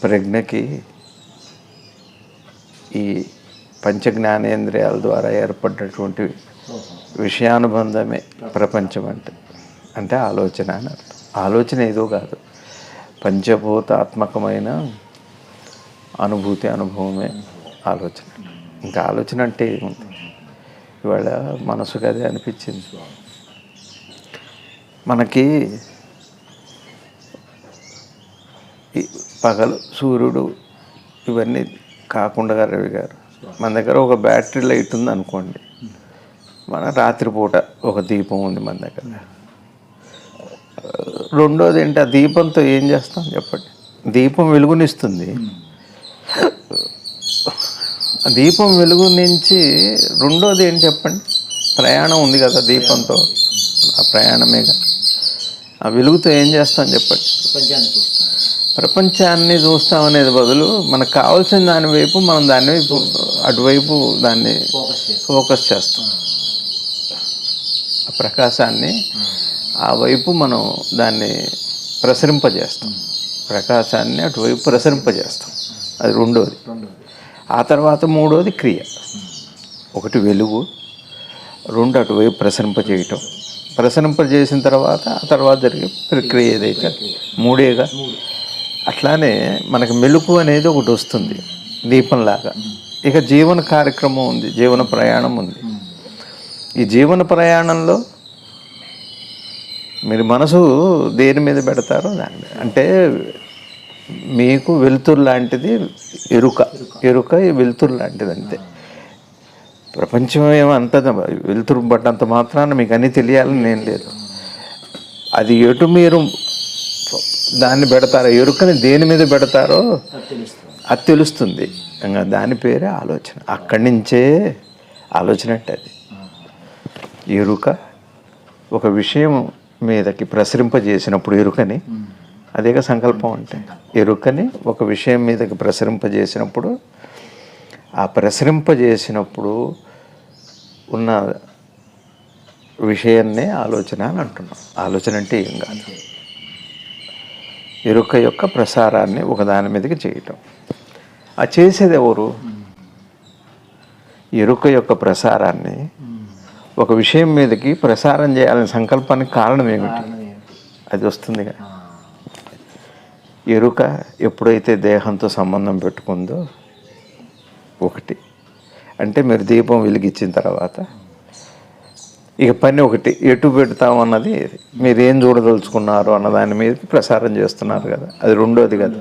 ప్రజ్ఞకి ఈ పంచజ్ఞానేంద్రియాల ద్వారా ఏర్పడినటువంటి విషయానుబంధమే ప్రపంచం అంటే ఆలోచన అని అర్థం. ఆలోచన ఏదో కాదు, పంచభూతాత్మకమైన అనుభవమే ఆలోచన. ఇంకా ఆలోచన అంటే ఏముంది? ఇవాళ మనసుకు అదే అనిపించింది. మనకి పగలు సూర్యుడు ఇవన్నీ కాకుండా రవి గారు, మన దగ్గర ఒక బ్యాటరీ లైట్ ఉంది అనుకోండి, మన రాత్రిపూట ఒక దీపం ఉంది మన దగ్గర. రెండోది ఏంటి, ఆ దీపంతో ఏం చేస్తాం చెప్పండి? దీపం వెలుగునిస్తుంది. ఆ దీపం వెలుగు నుంచి రెండోది ఏంటి చెప్పండి? ప్రయాణం ఉంది కదా దీపంతో, ఆ ప్రయాణమే కదా. ఆ వెలుగుతో ఏం చేస్తాం చెప్పండి? ప్రపంచాన్ని చూస్తామనేది బదులు మనకు కావాల్సిన దాని వైపు మనం దాన్ని అటువైపు దాన్ని ఫోకస్ చేస్తాం. ఆ ప్రకాశాన్ని ఆ వైపు మనం దాన్ని ప్రసరింపజేస్తాం. ప్రకాశాన్ని అటువైపు ప్రసరింపజేస్తాం. అది రెండోది. ఆ తర్వాత మూడోది క్రియ. ఒకటి వెలుగు, రెండు అటువైపు ప్రసరింపజేయటం. ప్రసరింపజేసిన తర్వాత ఆ తర్వాత జరిగే ప్రక్రియ ఏదైతే మూడేగా. అట్లానే మనకు మెలుకు అనేది ఒకటి వస్తుంది దీపంలాగా. ఇక జీవన కార్యక్రమం ఉంది, జీవన ప్రయాణం ఉంది. ఈ జీవన ప్రయాణంలో మీరు మనసు దేని మీద పెడతారో దాని మీద. అంటే మీకు వెలుతురు లాంటిది ఎరుక వెలుతురు లాంటిది అంతే. ప్రపంచం ఏమంత వెలుతురు పడ్డంత మాత్రాన మీకు అన్నీ తెలియాలని నేను లేదు. అది ఎటు మీరు దాన్ని పెడతారో, ఎరుకని దేని మీద పెడతారో అది తెలుస్తుంది. ఇంకా దాని పేరే ఆలోచన. అక్కడి నుంచే ఆలోచన అంటే అది. ఎరుక ఒక విషయం మీదకి ప్రసరింపజేసినప్పుడు ఎరుకని, అదేగా సంకల్పం అంటే. ఎరుకని ఒక విషయం మీదకి ప్రసరింపజేసినప్పుడు, ఆ ప్రసరింపజేసినప్పుడు ఉన్న విషయాన్నే ఆలోచన అని అంటున్నాం. ఆలోచన అంటే ఏం కాదు, ఎరుక యొక్క ప్రసారాన్ని ఒకదాని మీదకి చేయటం. ఆ చేసేది ఎవరు? ఎరుక యొక్క ప్రసారాన్ని ఒక విషయం మీదకి ప్రసారం చేయాలనే సంకల్పానికి కారణం ఏమిటి? అది వస్తుందిగా. ఎరుక ఎప్పుడైతే దేహంతో సంబంధం పెట్టుకుందో, ఒకటి అంటే మీరు దీపం వెలిగించిన తర్వాత ఇక పని ఒకటి, ఎటు పెడతామన్నది, మీరు ఏం చూడదలుచుకున్నారు అన్న దాని మీద ప్రసారం చేస్తున్నారు కదా, అది రెండోది కదా.